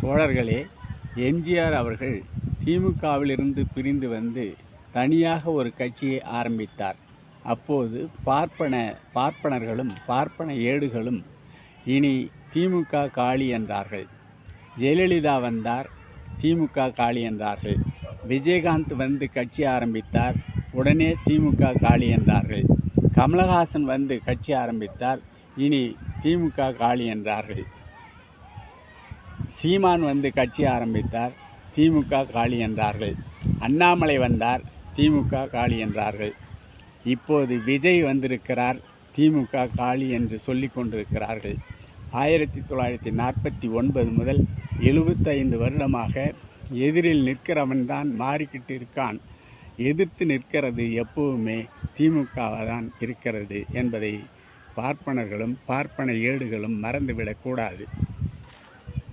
தோழர்களே, எம்ஜிஆர் அவர்கள் திமுகவிலிருந்து பிரிந்து வந்து தனியாக ஒரு கட்சியை ஆரம்பித்தார். அப்போது பார்ப்பனர்களும் பார்ப்பன ஏடுகளும் இனி திமுக காலி என்றார்கள். ஜெயலலிதா வந்தார், திமுக காலி என்றார்கள். விஜயகாந்த் வந்து கட்சி ஆரம்பித்தார், உடனே திமுக காலி என்றார்கள். கமலஹாசன் வந்து கட்சி ஆரம்பித்தார், இனி திமுக காலி என்றார்கள். சீமான் வந்து கட்சி ஆரம்பித்தார், திமுக காலி என்றார்கள். அண்ணாமலை வந்தார், திமுக காலி என்றார்கள். இப்போது விஜய் வந்திருக்கிறார், திமுக காலி என்று சொல்லி கொண்டிருக்கிறார்கள். 1949 முதல் 75 வருடமாக எதிரில் நிற்கிறவன்தான் மாறிக்கிட்டு இருக்கான். எதிர்த்து நிற்கிறது எப்பவுமே திமுகவாதான் இருக்கிறது என்பதை பார்ப்பனர்களும் பார்ப்பன ஏடுகளும் மறந்துவிடக்கூடாது.